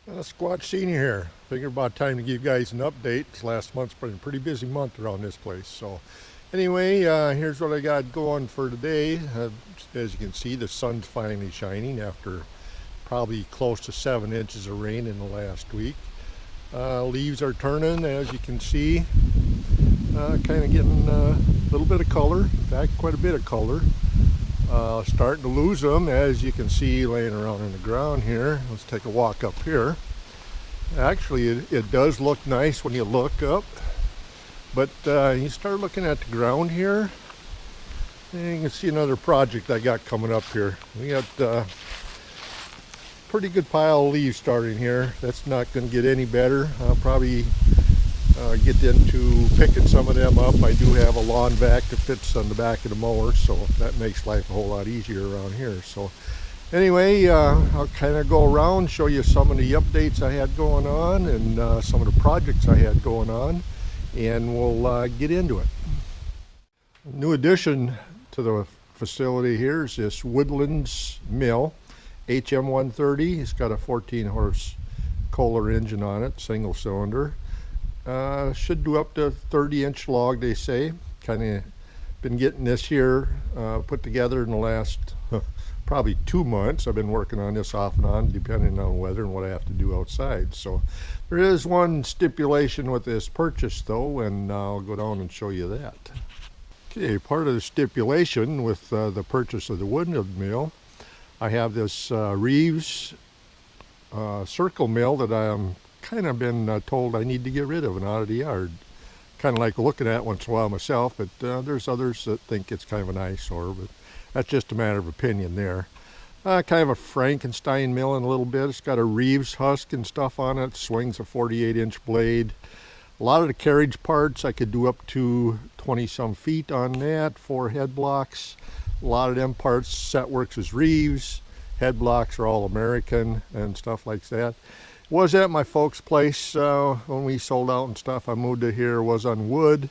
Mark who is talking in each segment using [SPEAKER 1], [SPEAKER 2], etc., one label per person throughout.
[SPEAKER 1] Squatch Senior here. Figured about time to give you guys an update. This last month's been a pretty busy month around this place. So anyway, here's what I got going for today. As you can see, the sun's finally shining after probably close to 7 inches of rain in the last week. Leaves are turning, as you can see, kind of getting a little bit of color. In fact, quite a bit of color. Starting to lose them, as you can see laying around in the ground here. Let's take a walk up here. Actually, it does look nice when you look up, but you start looking at the ground here, and you can see another project I got coming up here. We got pretty good pile of leaves starting here. That's not going to get any better. I'll probably get into picking some of them up. I do have a lawn vac that fits on the back of the mower, so that makes life a whole lot easier around here. So anyway, I'll kind of go around, show you some of the updates I had going on and some of the projects I had going on, and we'll get into it. A new addition to the facility here is this Woodlands mill, HM130. It's got a 14 horse Kohler engine on it, single cylinder. Should do up to 30-inch log, they say. Kind of been getting this here put together in the last probably 2 months. I've been working on this off and on, depending on weather and what I have to do outside. So there is one stipulation with this purchase, though, and I'll go down and show you that. Okay, part of the stipulation with the purchase of the Woodland mill, I have this Reeves circle mill that I'm kind of been told I need to get rid of and out of the yard. Kind of like looking at it once in a while myself, but there's others that think it's kind of an eyesore, but that's just a matter of opinion there. Kind of a Frankenstein mill in a little bit. It's got a Reeves husk and stuff on it. Swings a 48-inch blade. A lot of the carriage parts I could do up to 20 some feet on that. 4 head blocks. A lot of them parts set works as Reeves. Head blocks are all American and stuff like that. Was at my folks' place when we sold out and stuff. I moved to here, was on wood.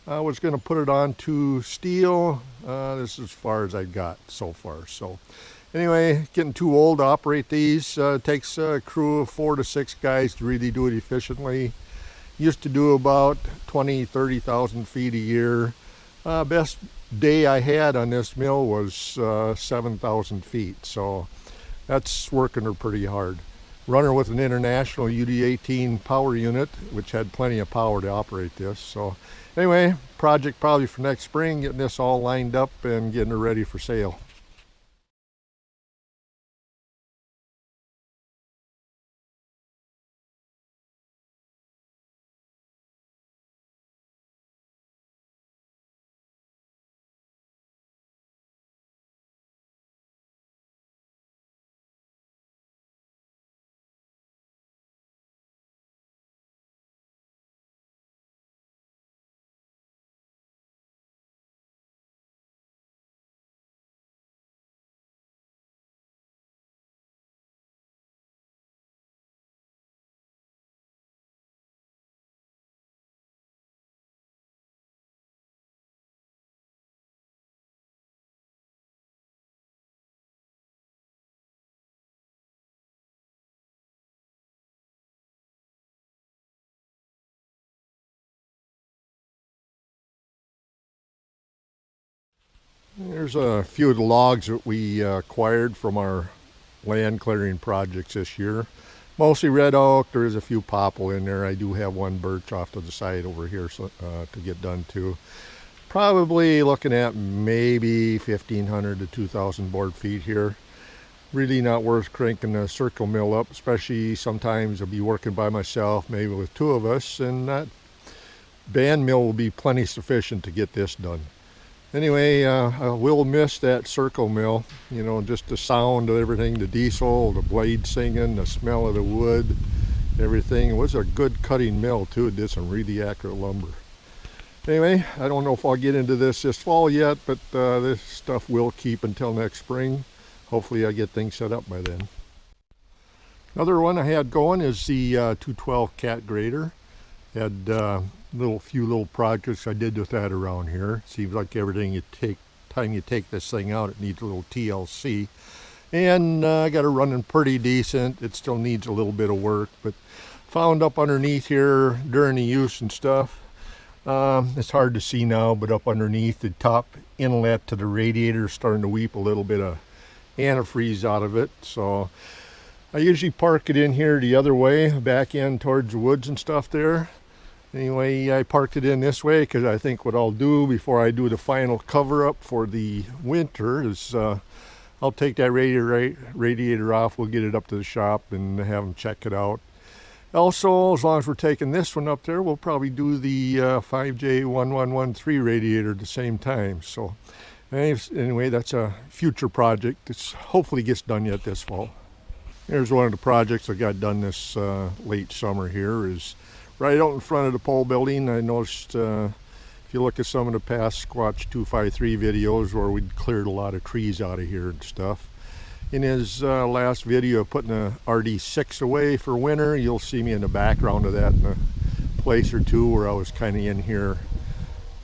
[SPEAKER 1] I was going to put it on to steel. This is as far as I got so far. So anyway, getting too old to operate these. Takes a crew of 4 to 6 guys to really do it efficiently. Used to do about 30,000 feet a year. Best day I had on this mill was 7,000 feet. So that's working her pretty hard. Runner with an international UD18 power unit, which had plenty of power to operate this. So anyway, project probably for next spring, getting this all lined up and getting it ready for sale. There's a few of the logs that we acquired from our land clearing projects this year. Mostly red oak. There is a few popple in there. I do have one birch off to the side over here to get done too. Probably looking at maybe 1,500 to 2,000 board feet here. Really not worth cranking a circle mill up, especially sometimes I'll be working by myself, maybe with 2 of us, and that band mill will be plenty sufficient to get this done. Anyway, I will miss that circle mill, you know, just the sound of everything, the diesel, the blade singing, the smell of the wood, everything. It was a good cutting mill too. It did some really accurate lumber. Anyway, I don't know if I'll get into this fall yet, but this stuff will keep until next spring. Hopefully I get things set up by then. Another one I had going is the 212 cat grader. Had few little projects I did with that around here. Seems like everything time you take this thing out, it needs a little TLC. And I got it running pretty decent. It still needs a little bit of work, but found up underneath here during the use and stuff. It's hard to see now, but up underneath the top inlet to the radiator is starting to weep a little bit of antifreeze out of it. So I usually park it in here the other way, back in towards the woods and stuff there. Anyway, I parked it in this way because I think what I'll do before I do the final cover up for the winter is I'll take that radiator off. We'll get it up to the shop and have them check it out. Also, as long as we're taking this one up there, we'll probably do the 5J1113 radiator at the same time. So anyway, that's a future project. It hopefully gets done yet this fall. Here's one of the projects I got done this late summer here. Is right out in front of the pole building. I noticed if you look at some of the past Squatch 253 videos where we'd cleared a lot of trees out of here and stuff. In his last video of putting the RD6 away for winter, you'll see me in the background of that in a place or two where I was kind of in here,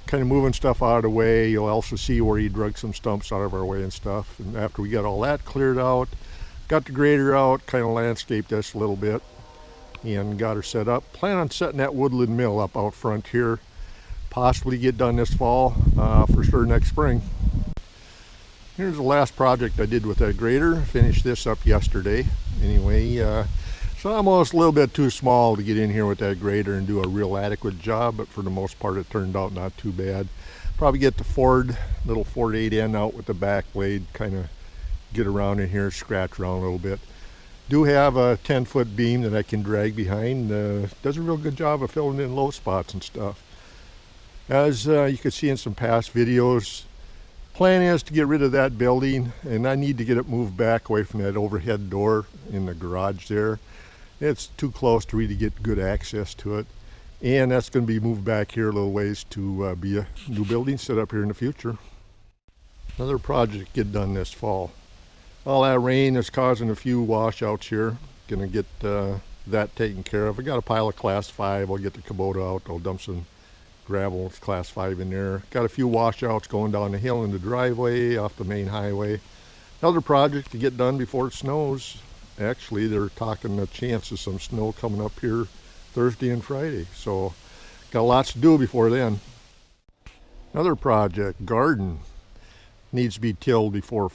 [SPEAKER 1] kind of moving stuff out of the way. You'll also see where he drug some stumps out of our way and stuff. And after we got all that cleared out, got the grader out, kind of landscaped this a little bit, and got her set up. Plan on setting that woodland mill up out front here. Possibly get done this fall, for sure next spring. Here's the last project I did with that grader. Finished this up yesterday. Anyway, so almost a little bit too small to get in here with that grader and do a real adequate job, but for the most part it turned out not too bad. Probably get the little Ford 8N out with the back blade, kind of get around in here, scratch around a little bit. Do have a 10-foot beam that I can drag behind. Does a real good job of filling in low spots and stuff. As you can see in some past videos, plan is to get rid of that building, and I need to get it moved back away from that overhead door in the garage there. It's too close to really get good access to it, and that's going to be moved back here a little ways to be a new building set up here in the future. Another project get done this fall. All that rain is causing a few washouts here. Gonna get that taken care of. I got a pile of class 5. I'll get the Kubota out. I'll dump some gravel with class 5 in there. Got a few washouts going down the hill in the driveway off the main highway. Another project to get done before it snows. Actually, they're talking a chance of some snow coming up here Thursday and Friday. So got lots to do before then. Another project, garden, needs to be tilled before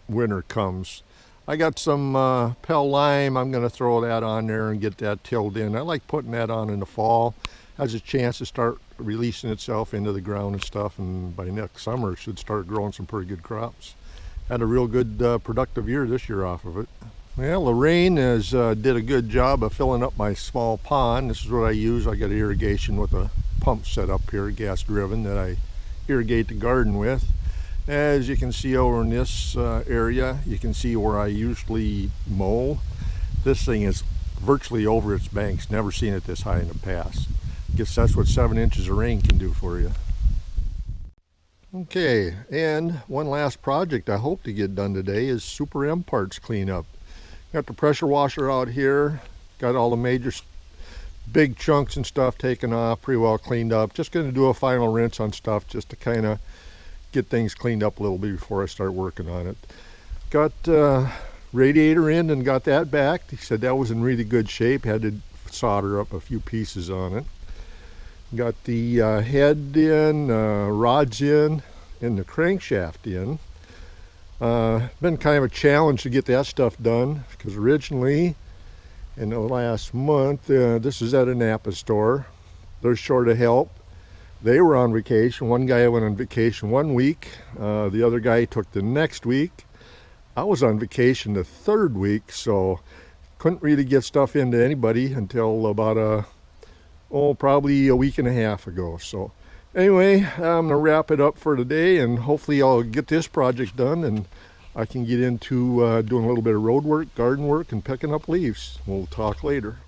[SPEAKER 1] winter comes. I got some Pell lime. I'm going to throw that on there and get that tilled in. I like putting that on in the fall. Has a chance to start releasing itself into the ground and stuff, and by next summer it should start growing some pretty good crops. Had a real good productive year this year off of it. Well, the rain did a good job of filling up my small pond. This is what I use. I got irrigation with a pump set up here, gas driven, that I irrigate the garden with. As you can see over in this area, you can see where I usually mow. This thing is virtually over its banks. Never seen it this high in the past. Guess that's what 7 inches of rain can do for you. Okay, and one last project I hope to get done today is Super M parts cleanup. Got the pressure washer out here. Got all the major big chunks and stuff taken off, pretty well cleaned up. Just going to do a final rinse on stuff just to kind of get things cleaned up a little bit before I start working on it. Got radiator in and got that back. He said that was in really good shape. Had to solder up a few pieces on it. Got the head in, rods in, and the crankshaft in. Been kind of a challenge to get that stuff done because originally in the last month, this is at a Napa store. They're short of help. They were on vacation. One guy went on vacation 1 week. The other guy took the next week. I was on vacation the 3rd week, so couldn't really get stuff into anybody until about probably a week and a half ago. So anyway, I'm gonna wrap it up for today, and hopefully I'll get this project done and I can get into doing a little bit of road work, garden work, and picking up leaves. We'll talk later.